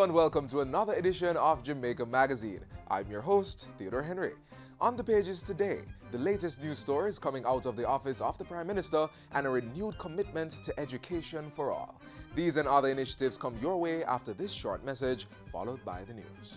Hello and welcome to another edition of Jamaica Magazine. I'm your host, Theodore Henry. On the pages today, the latest news stories coming out of the office of the Prime Minister and a renewed commitment to education for all. These and other initiatives come your way after this short message, followed by the news.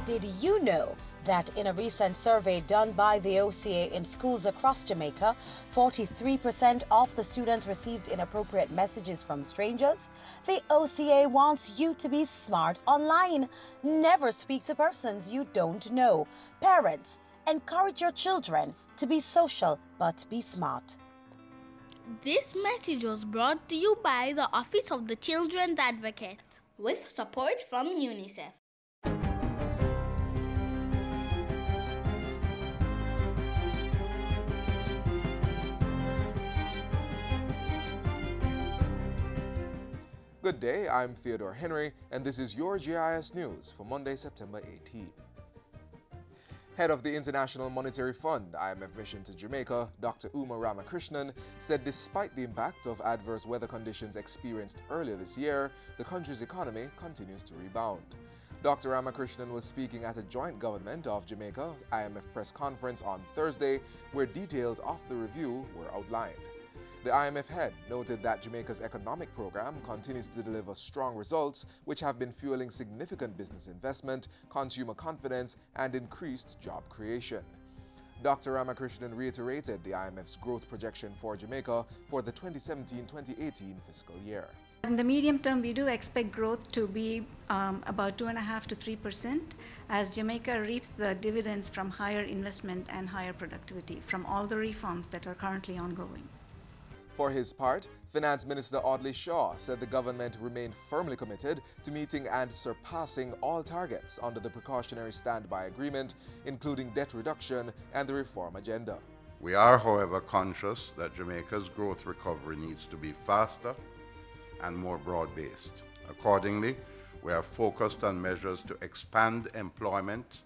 Did you know that in a recent survey done by the OCA in schools across Jamaica, 43% of the students received inappropriate messages from strangers? The OCA wants you to be smart online. Never speak to persons you don't know. Parents, encourage your children to be social but be smart. This message was brought to you by the Office of the Children's Advocate with support from UNICEF. Good day, I'm Theodore Henry, and this is your GIS News for Monday, September 18. Head of the International Monetary Fund, IMF mission to Jamaica, Dr. Uma Ramakrishnan, said despite the impact of adverse weather conditions experienced earlier this year, the country's economy continues to rebound. Dr. Ramakrishnan was speaking at a joint government of Jamaica IMF press conference on Thursday, where details of the review were outlined. The IMF head noted that Jamaica's economic program continues to deliver strong results, which have been fueling significant business investment, consumer confidence, and increased job creation. Dr. Ramakrishnan reiterated the IMF's growth projection for Jamaica for the 2017-2018 fiscal year. In the medium term, we do expect growth to be about 2.5% to 3% as Jamaica reaps the dividends from higher investment and higher productivity from all the reforms that are currently ongoing. For his part, Finance Minister Audley Shaw said the government remained firmly committed to meeting and surpassing all targets under the precautionary standby agreement, including debt reduction and the reform agenda. We are, however, conscious that Jamaica's growth recovery needs to be faster and more broad-based. Accordingly, we are focused on measures to expand employment,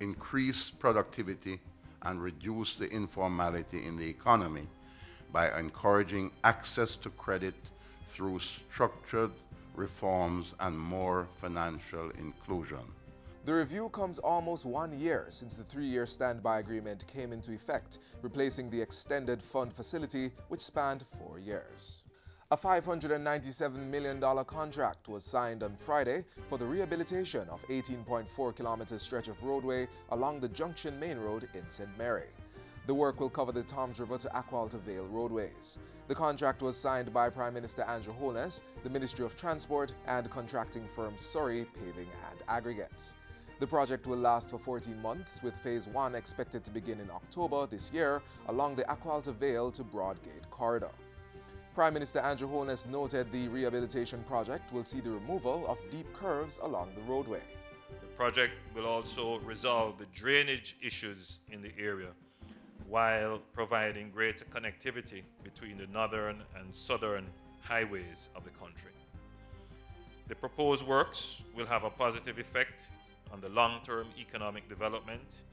increase productivity, and reduce the informality in the economy by encouraging access to credit through structured reforms and more financial inclusion. The review comes almost 1 year since the 3-year standby agreement came into effect, replacing the extended fund facility, which spanned 4 years. A $597 million contract was signed on Friday for the rehabilitation of 18.4 kilometer stretch of roadway along the Junction Main Road in St. Mary. The work will cover the Toms River to Aqualta Vale roadways. The contract was signed by Prime Minister Andrew Holness, the Ministry of Transport, and contracting firm Surrey Paving and Aggregates. The project will last for 14 months, with Phase 1 expected to begin in October this year along the Aqualta Vale to Broadgate corridor. Prime Minister Andrew Holness noted the rehabilitation project will see the removal of deep curves along the roadway. The project will also resolve the drainage issues in the area, while providing greater connectivity between the northern and southern highways of the country. The proposed works will have a positive effect on the long-term economic development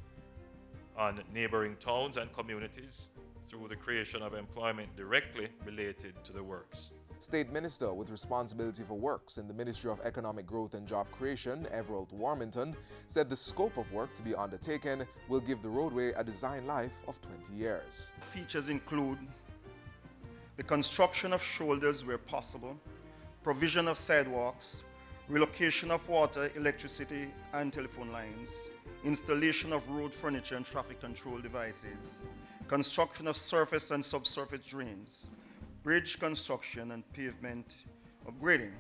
on neighboring towns and communities through the creation of employment directly related to the works. State Minister with responsibility for works in the Ministry of Economic Growth and Job Creation, Everald Warmington, said the scope of work to be undertaken will give the roadway a design life of 20 years. Features include the construction of shoulders where possible, provision of sidewalks, relocation of water, electricity, and telephone lines, installation of road furniture and traffic control devices, construction of surface and subsurface drains, bridge construction and pavement upgrading.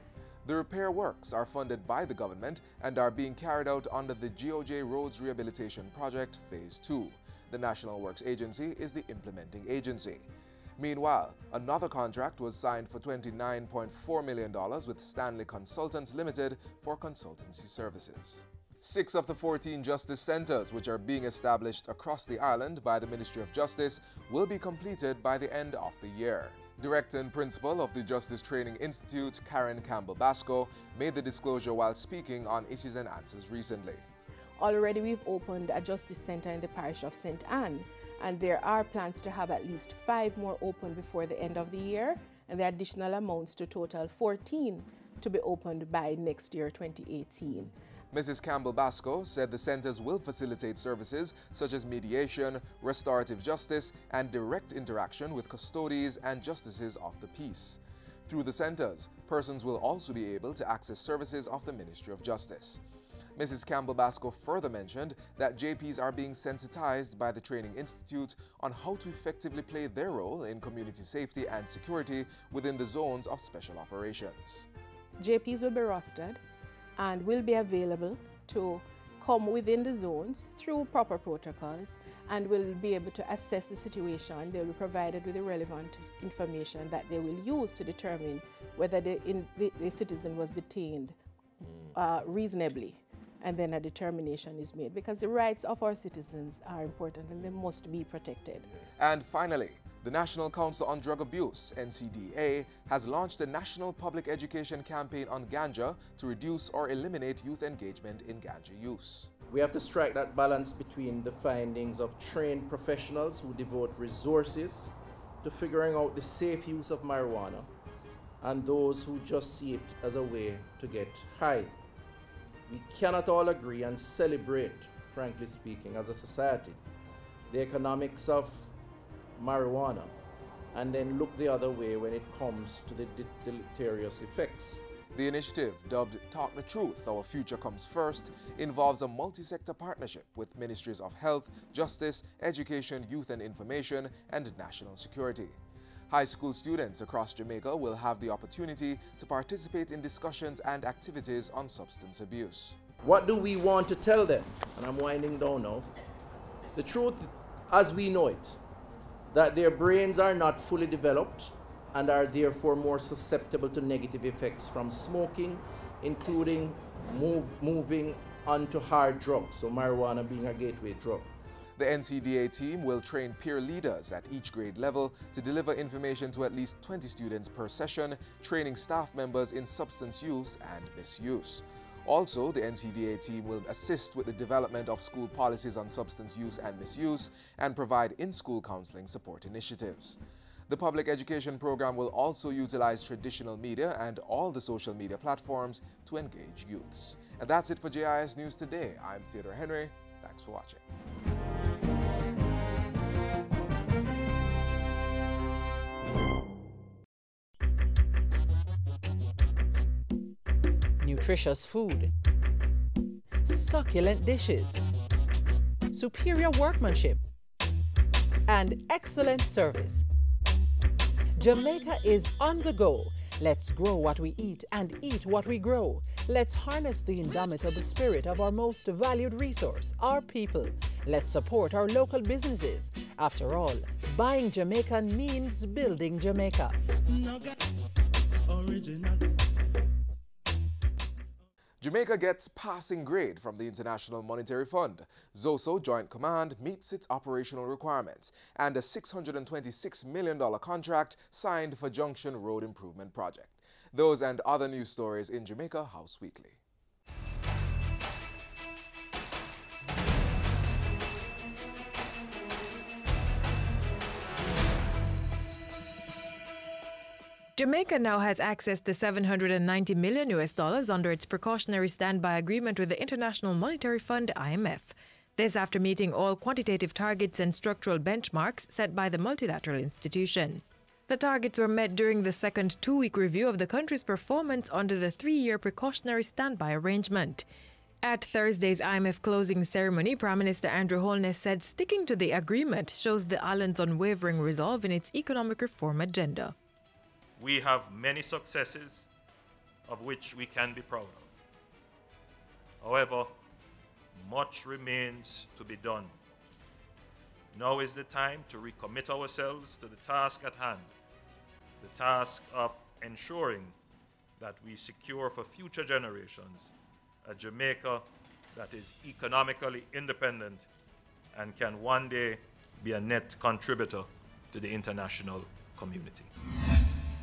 The repair works are funded by the government and are being carried out under the GOJ Roads Rehabilitation Project Phase 2. The National Works Agency is the implementing agency. Meanwhile, another contract was signed for $29.4 million with Stanley Consultants Limited for consultancy services. 6 of the 14 Justice Centers, which are being established across the island by the Ministry of Justice, will be completed by the end of the year. Director and Principal of the Justice Training Institute, Karen Campbell-Basco, made the disclosure while speaking on Issues and Answers recently. Already we've opened a Justice Center in the parish of St. Anne, and there are plans to have at least 5 more open before the end of the year, and the additional amounts to total 14 to be opened by next year, 2018. Mrs. Campbell-Basco said the centers will facilitate services such as mediation, restorative justice, and direct interaction with custodies and justices of the peace. Through the centers, persons will also be able to access services of the Ministry of Justice. Mrs. Campbell-Basco further mentioned that JPs are being sensitized by the Training Institute on how to effectively play their role in community safety and security within the zones of special operations. JPs will be rostered and will be available to come within the zones through proper protocols and will be able to assess the situation. They will be provided with the relevant information that they will use to determine whether the citizen was detained reasonably, and then a determination is made, because the rights of our citizens are important and they must be protected. And finally, the National Council on Drug Abuse, NCDA, has launched a national public education campaign on ganja to reduce or eliminate youth engagement in ganja use. We have to strike that balance between the findings of trained professionals who devote resources to figuring out the safe use of marijuana and those who just see it as a way to get high. We cannot all agree and celebrate, frankly speaking, as a society, the economics of marijuana, and then look the other way when it comes to the deleterious effects. The initiative, dubbed Talk the Truth, Our Future Comes First, involves a multi-sector partnership with Ministries of Health, Justice, Education, Youth and Information, and National Security. High school students across Jamaica will have the opportunity to participate in discussions and activities on substance abuse. What do we want to tell them? And I'm winding down now. The truth as we know it, that their brains are not fully developed and are therefore more susceptible to negative effects from smoking, including moving onto hard drugs, so marijuana being a gateway drug. The NCDA team will train peer leaders at each grade level to deliver information to at least 20 students per session, training staff members in substance use and misuse. Also, the NCDA team will assist with the development of school policies on substance use and misuse and provide in-school counseling support initiatives. The public education program will also utilize traditional media and all the social media platforms to engage youths. And that's it for JIS News today. I'm Theodore Henry. Thanks for watching. Nutritious food, succulent dishes, superior workmanship, and excellent service. Jamaica is on the go. Let's grow what we eat and eat what we grow. Let's harness the indomitable spirit of our most valued resource, our people. Let's support our local businesses. After all, buying Jamaican means building Jamaica. Jamaica gets passing grade from the International Monetary Fund. ZOSO Joint Command meets its operational requirements, and a $626 million contract signed for Junction Road Improvement Project. Those and other news stories in Jamaica House Weekly. Jamaica now has access to $790 million under its precautionary standby agreement with the International Monetary Fund, IMF. This after meeting all quantitative targets and structural benchmarks set by the multilateral institution. The targets were met during the second two-week review of the country's performance under the three-year precautionary standby arrangement. At Thursday's IMF closing ceremony, Prime Minister Andrew Holness said sticking to the agreement shows the island's unwavering resolve in its economic reform agenda. We have many successes of which we can be proud of. However, much remains to be done. Now is the time to recommit ourselves to the task at hand, the task of ensuring that we secure for future generations a Jamaica that is economically independent and can one day be a net contributor to the international community.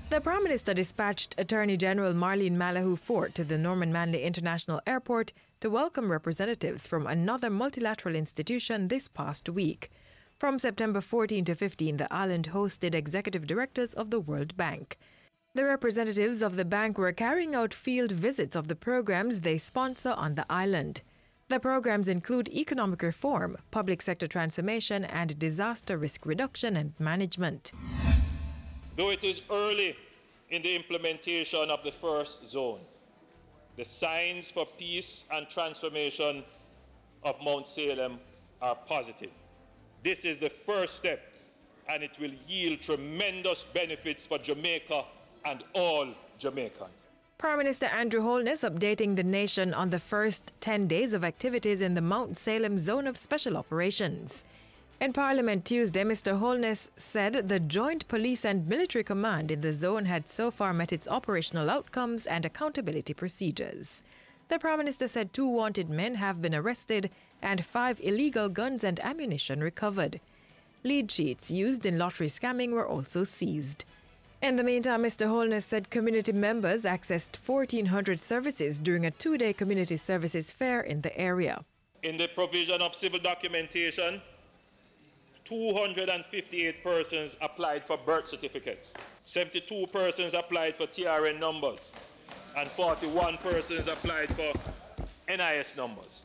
The Prime Minister dispatched Attorney General Marlene Malahoo Fort to the Norman Manley International Airport to welcome representatives from another multilateral institution this past week. From September 14 to 15, the island hosted executive directors of the World Bank. The representatives of the bank were carrying out field visits of the programs they sponsor on the island. The programs include economic reform, public sector transformation, and disaster risk reduction and management. Though it is early in the implementation of the first zone, the signs for peace and transformation of Mount Salem are positive. This is the first step, and it will yield tremendous benefits for Jamaica and all Jamaicans. Prime Minister Andrew Holness updating the nation on the first 10 days of activities in the Mount Salem Zone of Special Operations. In Parliament Tuesday, Mr. Holness said the Joint Police and Military Command in the zone had so far met its operational outcomes and accountability procedures. The Prime Minister said 2 wanted men have been arrested and 5 illegal guns and ammunition recovered. Lead sheets used in lottery scamming were also seized. In the meantime, Mr. Holness said community members accessed 1,400 services during a 2-day community services fair in the area. In the provision of civil documentation, 258 persons applied for birth certificates, 72 persons applied for TRN numbers, and 41 persons applied for NIS numbers.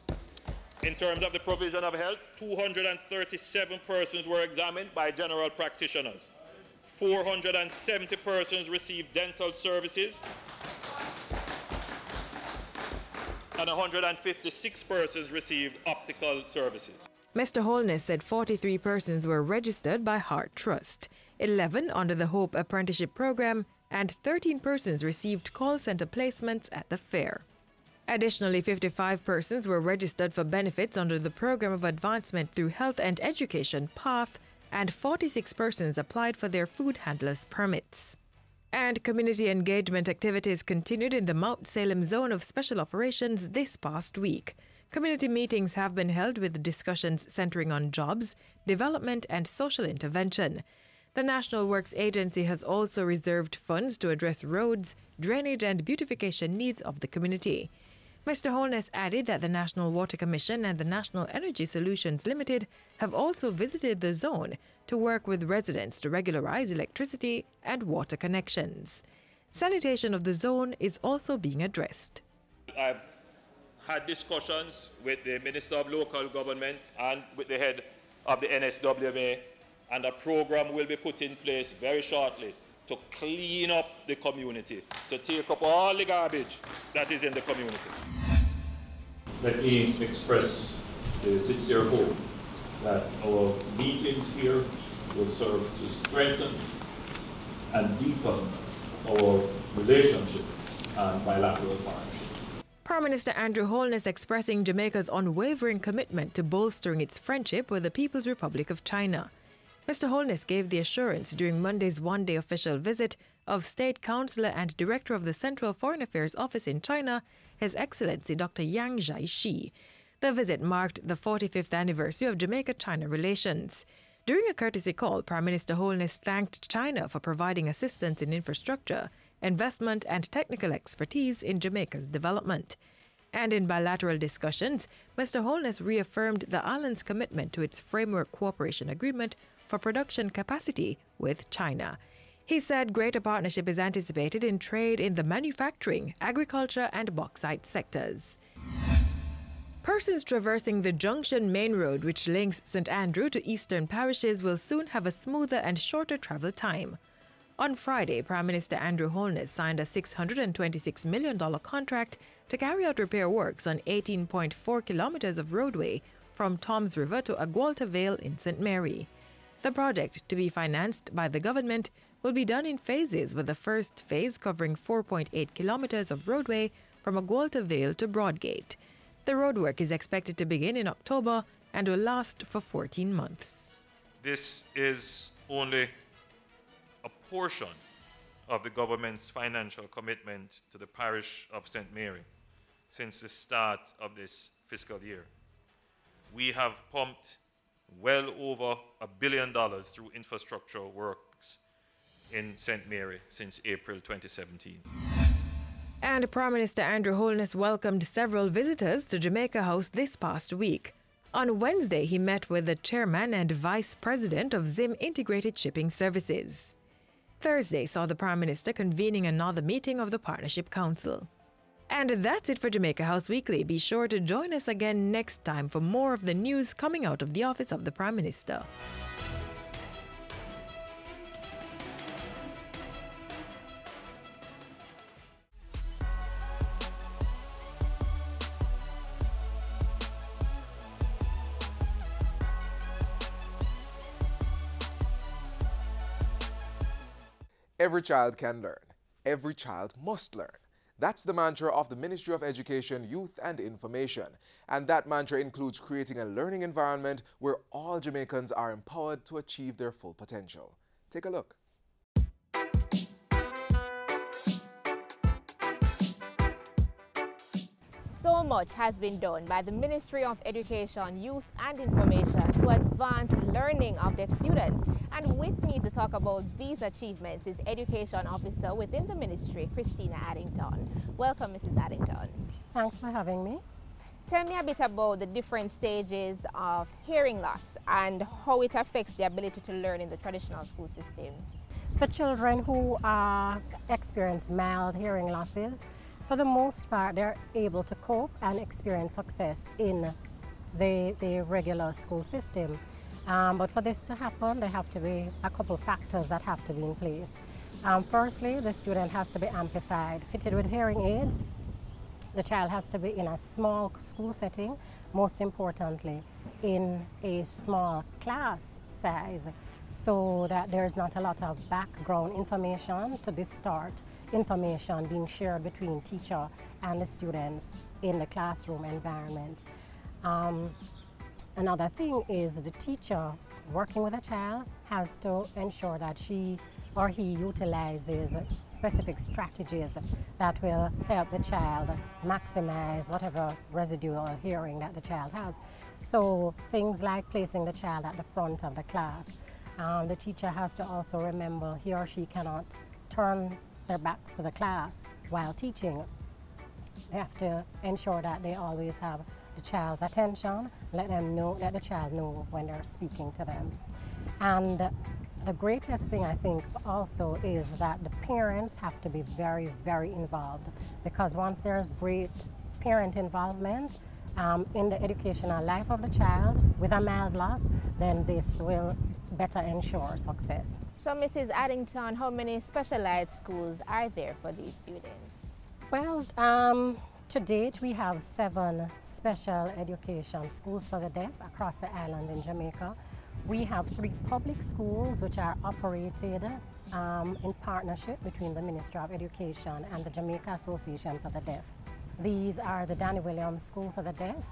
In terms of the provision of health, 237 persons were examined by general practitioners. 470 persons received dental services, and 156 persons received optical services. Mr. Holness said 43 persons were registered by Heart Trust, 11 under the Hope Apprenticeship Program, and 13 persons received call center placements at the fair. Additionally, 55 persons were registered for benefits under the Program of Advancement through Health and Education PATH, and 46 persons applied for their food handlers permits. And community engagement activities continued in the Mount Salem Zone of Special Operations this past week. Community meetings have been held with discussions centering on jobs, development, and social intervention. The National Works Agency has also reserved funds to address roads, drainage, and beautification needs of the community. Mr. Holness added that the National Water Commission and the National Energy Solutions Limited have also visited the zone to work with residents to regularize electricity and water connections. Sanitation of the zone is also being addressed. I've had discussions with the Minister of Local Government and with the head of the NSWMA, and a program will be put in place very shortly to clean up the community, to take up all the garbage that is in the community. Let me express the sincere hope that our meetings here will serve to strengthen and deepen our relationship and bilateral partnerships. Prime Minister Andrew Holness expressing Jamaica's unwavering commitment to bolstering its friendship with the People's Republic of China. Mr. Holness gave the assurance during Monday's one-day official visit of State Councillor and Director of the Central Foreign Affairs Office in China, His Excellency Dr. Yang Jieshi. The visit marked the 45th anniversary of Jamaica-China relations. During a courtesy call, Prime Minister Holness thanked China for providing assistance in infrastructure, investment, and technical expertise in Jamaica's development. And in bilateral discussions, Mr. Holness reaffirmed the island's commitment to its Framework Cooperation Agreement for production capacity with China. He said greater partnership is anticipated in trade in the manufacturing, agriculture, and bauxite sectors. Persons traversing the Junction Main Road, which links St. Andrew to eastern parishes, will soon have a smoother and shorter travel time. On Friday, Prime Minister Andrew Holness signed a $626 million contract to carry out repair works on 18.4 kilometers of roadway from Toms River to Agwalta Vale in St. Mary. The project, to be financed by the government, will be done in phases, with the first phase covering 4.8 kilometers of roadway from Agwalta Vale to Broadgate. The roadwork is expected to begin in October and will last for 14 months. This is only a portion of the government's financial commitment to the parish of St. Mary since the start of this fiscal year. We have pumped well over $1 billion through infrastructure works in St. Mary since April 2017. And Prime Minister Andrew Holness welcomed several visitors to Jamaica House this past week. On Wednesday, he met with the chairman and vice president of Zim Integrated Shipping Services. Thursday saw the Prime Minister convening another meeting of the Partnership Council. And that's it for Jamaica House Weekly. Be sure to join us again next time for more of the news coming out of the office of the Prime Minister. Every child can learn. Every child must learn. That's the mantra of the Ministry of Education, Youth and Information. And that mantra includes creating a learning environment where all Jamaicans are empowered to achieve their full potential. Take a look. So much has been done by the Ministry of Education, Youth and Information to advance learning of deaf students. And with me to talk about these achievements is Education Officer within the Ministry, Christina Addington. Welcome, Mrs. Addington. Thanks for having me. Tell me a bit about the different stages of hearing loss and how it affects the ability to learn in the traditional school system. For children who experience mild hearing losses, for the most part, they're able to cope and experience success in the regular school system. But for this to happen, there have to be a couple factors that have to be in place. Firstly, the student has to be amplified, fitted with hearing aids. The child has to be in a small school setting, most importantly, in a small class size, so that there's not a lot of background information to distort information being shared between teacher and the students in the classroom environment. Another thing is the teacher working with a child has to ensure that she or he utilizes specific strategies that will help the child maximize whatever residual hearing that the child has. So things like placing the child at the front of the class. The teacher has to also remember he or she cannot turn their backs to the class while teaching. They have to ensure that they always have the child's attention, let the child know when they're speaking to them. And the greatest thing I think also is that the parents have to be very, very involved, because once there's great parent involvement in the educational life of the child with a mild loss, then this will better ensure success. So Mrs. Addington, how many specialized schools are there for these students? Well, to date we have 7 special education schools for the deaf across the island in Jamaica. We have 3 public schools which are operated in partnership between the Ministry of Education and the Jamaica Association for the Deaf. These are the Danny Williams School for the Deaf.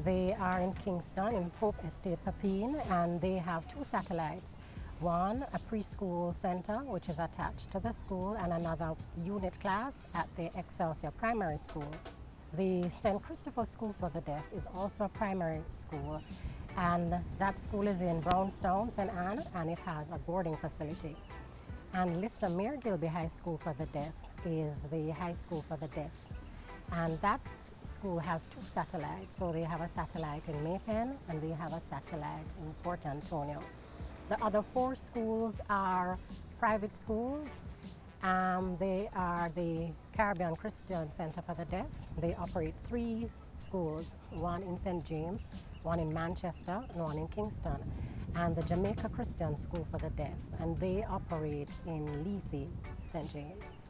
They are in Kingston, in Pope Estate, Papine, and they have 2 satellites. One, a preschool center, which is attached to the school, and another unit class at the Excelsior Primary School. The St. Christopher School for the Deaf is also a primary school, and that school is in Brownstown, St. Anne, and it has a boarding facility. And Lister Mayor Gilby High School for the Deaf is the high school for the deaf. And that school has 2 satellites. So they have a satellite in Maypen and they have a satellite in Port Antonio. The other 4 schools are private schools. They are the Caribbean Christian Center for the Deaf. They operate 3 schools, one in St. James, one in Manchester, and one in Kingston. And the Jamaica Christian School for the Deaf, and they operate in Lethe, St. James.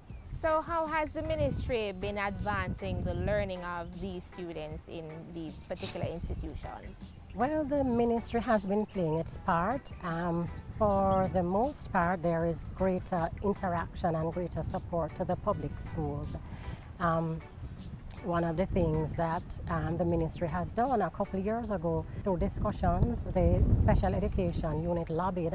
So how has the ministry been advancing the learning of these students in these particular institutions? Well, the ministry has been playing its part. For the most part, there is greater interaction and greater support to the public schools. one of the things that the ministry has done a couple of years ago. Through discussions, the special education unit lobbied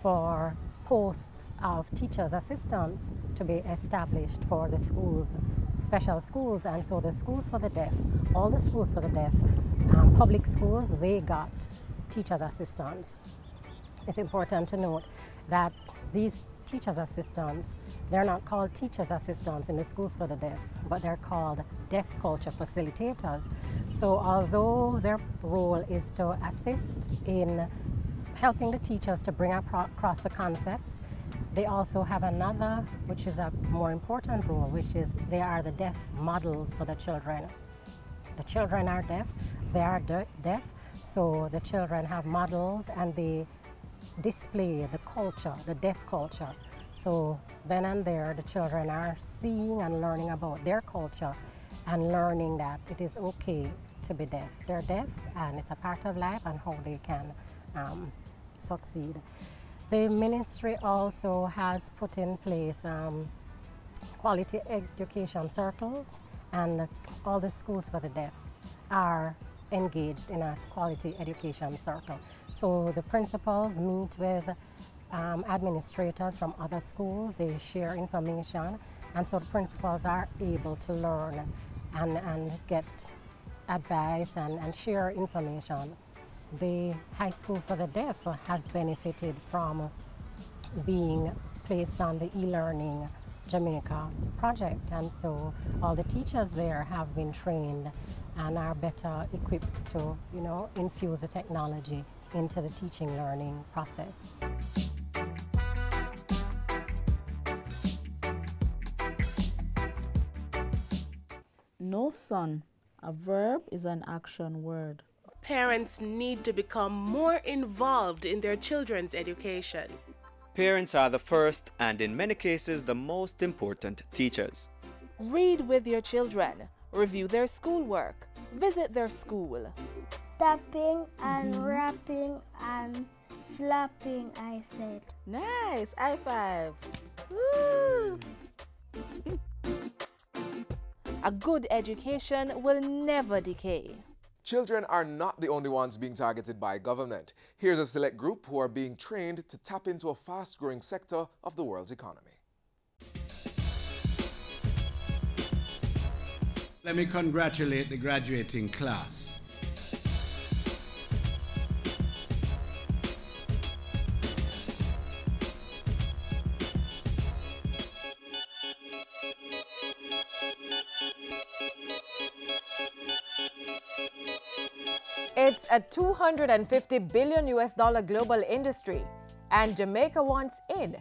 for posts of teachers' assistants to be established for the schools, special schools, and so the schools for the deaf, all the schools for the deaf, public schools, they got teachers' assistants. It's important to note that these teachers' assistants, they're not called teachers' assistants in the schools for the deaf, but they're called deaf culture facilitators. So although their role is to assist in helping the teachers to bring across the concepts, they also have another, which is a more important role, which is they are the deaf models for the children. The children are deaf, they are deaf, so the children have models and they display the culture, the deaf culture. So then and there, the children are seeing and learning about their culture and learning that it is okay to be deaf. They're deaf and it's a part of life and how they can succeed. The ministry also has put in place quality education circles, and all the schools for the deaf are engaged in a quality education circle. So the principals meet with administrators from other schools, they share information, and so the principals are able to learn and get advice and share information. The high school for the deaf has benefited from being placed on the e-learning Jamaica project, and so all the teachers there have been trained and are better equipped to, infuse the technology into the teaching learning process. No son, a verb is an action word. Parents need to become more involved in their children's education. Parents are the first and in many cases the most important teachers. Read with your children, review their schoolwork, visit their school. Tapping and rapping and slapping, I said. Nice, high five. Woo! A good education will never decay. Children are not the only ones being targeted by government. Here's a select group who are being trained to tap into a fast-growing sector of the world's economy. Let me congratulate the graduating class. It's a $250 billion global industry, and Jamaica wants in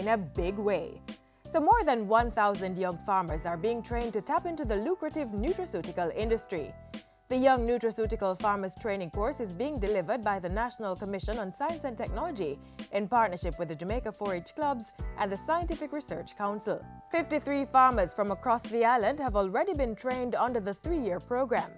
a big way. So more than 1,000 young farmers are being trained to tap into the lucrative nutraceutical industry. The Young Nutraceutical Farmers Training Course is being delivered by the National Commission on Science and Technology in partnership with the Jamaica 4-H Clubs and the Scientific Research Council. 53 farmers from across the island have already been trained under the 3-year program.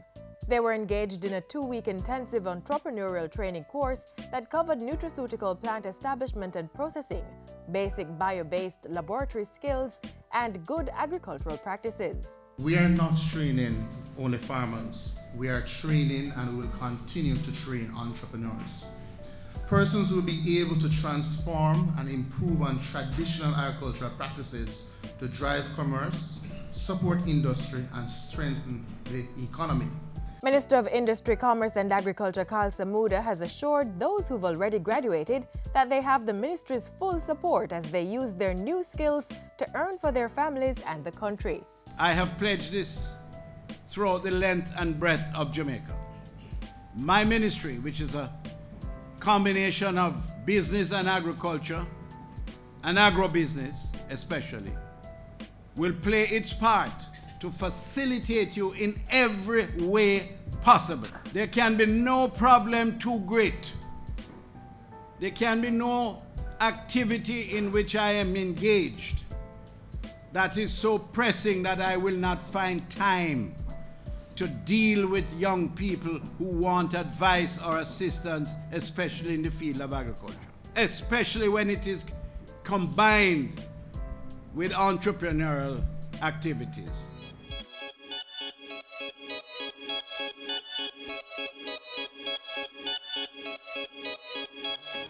They were engaged in a 2-week intensive entrepreneurial training course that covered nutraceutical plant establishment and processing, basic bio-based laboratory skills, and good agricultural practices. We are not training only farmers. We are training and will continue to train entrepreneurs. Persons will be able to transform and improve on traditional agricultural practices to drive commerce, support industry, and strengthen the economy. Minister of Industry, Commerce and Agriculture Carl Samuda has assured those who've already graduated that they have the ministry's full support as they use their new skills to earn for their families and the country. I have pledged this throughout the length and breadth of Jamaica. My ministry, which is a combination of business and agriculture, and agribusiness especially, will play its part to facilitate you in every way possible. There can be no problem too great. There can be no activity in which I am engaged that is so pressing that I will not find time to deal with young people who want advice or assistance, especially in the field of agriculture, especially when it is combined with entrepreneurial activities.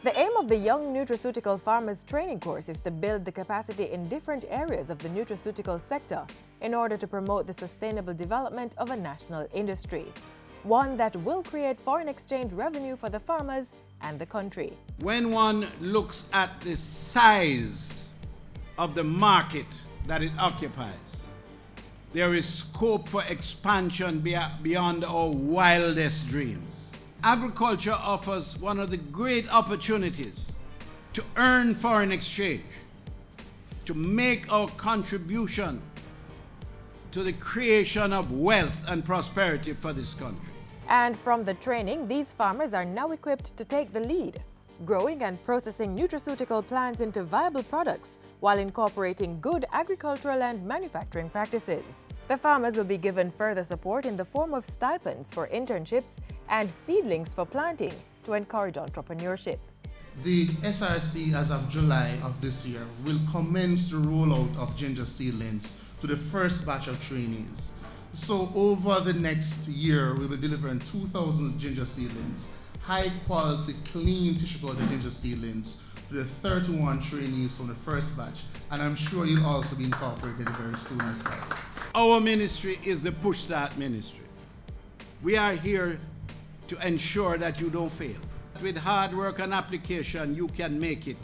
The aim of the Young Nutraceutical Farmers Training Course is to build the capacity in different areas of the nutraceutical sector in order to promote the sustainable development of a national industry, one that will create foreign exchange revenue for the farmers and the country. When one looks at the size of the market that it occupies, there is scope for expansion beyond our wildest dreams. Agriculture offers one of the great opportunities to earn foreign exchange, to make our contribution to the creation of wealth and prosperity for this country. And from the training, these farmers are now equipped to take the lead, growing and processing nutraceutical plants into viable products while incorporating good agricultural and manufacturing practices. The farmers will be given further support in the form of stipends for internships and seedlings for planting to encourage entrepreneurship. The SRC, as of July of this year, will commence the rollout of ginger seedlings to the first batch of trainees. So over the next year, we will be delivering 2,000 ginger seedlings, high quality, clean tissue culture ginger seedlings to the 31 trainees from the first batch. And I'm sure you'll also be incorporated very soon as well. Our ministry is the Push Start ministry. We are here to ensure that you don't fail. With hard work and application, you can make it.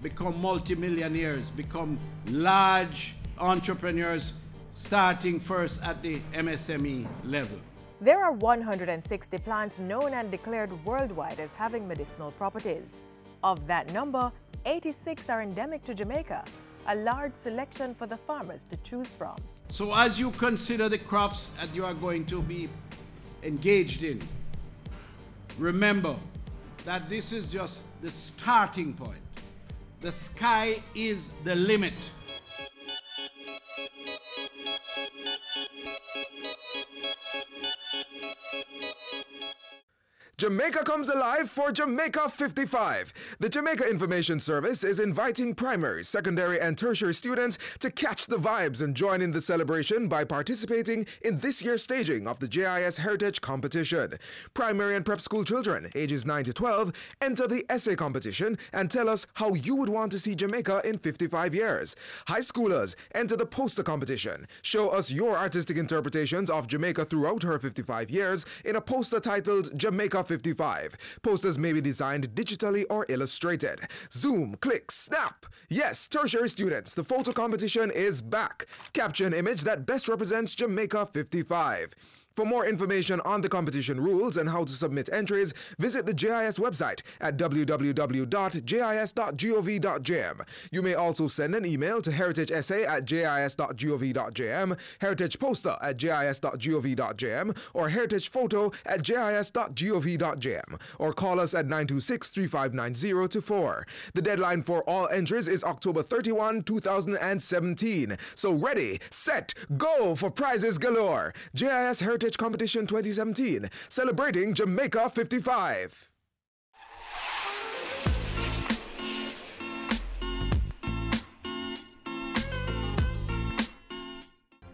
Become multimillionaires, become large entrepreneurs, starting first at the MSME level. There are 160 plants known and declared worldwide as having medicinal properties. Of that number, 86 are endemic to Jamaica, a large selection for the farmers to choose from. So as you consider the crops that you are going to be engaged in, remember that this is just the starting point. The sky is the limit. Jamaica comes alive for Jamaica 55. The Jamaica Information Service is inviting primary, secondary, and tertiary students to catch the vibes and join in the celebration by participating in this year's staging of the JIS Heritage Competition. Primary and prep school children, ages 9 to 12, enter the essay competition and tell us how you would want to see Jamaica in 55 years. High schoolers, enter the poster competition. Show us your artistic interpretations of Jamaica throughout her 55 years in a poster titled Jamaica 55. Posters may be designed digitally or illustrated. Zoom, click, snap. Yes, tertiary students, the photo competition is back. Capture an image that best represents Jamaica 55. For more information on the competition rules and how to submit entries, visit the JIS website at www.jis.gov.jm. You may also send an email to heritageessay@jis.gov.jm, heritageposter@jis.gov.jm, or heritagephoto@jis.gov.jm, or call us at 926-3590-4. The deadline for all entries is October 31, 2017. So ready, set, go for prizes galore. JIS Heritage Competition 2017, celebrating Jamaica 55.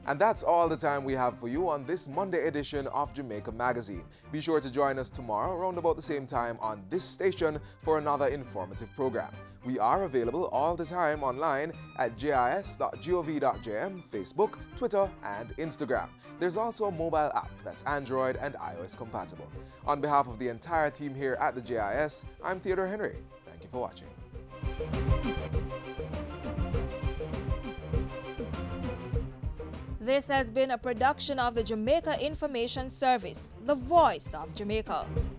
And that's all the time we have for you on this Monday edition of Jamaica Magazine. Be sure to join us tomorrow around about the same time on this station for another informative program. We are available all the time online at jis.gov.jm, Facebook, Twitter, and Instagram. There's also a mobile app that's Android and iOS compatible. On behalf of the entire team here at the JIS, I'm Theodore Henry. Thank you for watching. This has been a production of the Jamaica Information Service, the voice of Jamaica.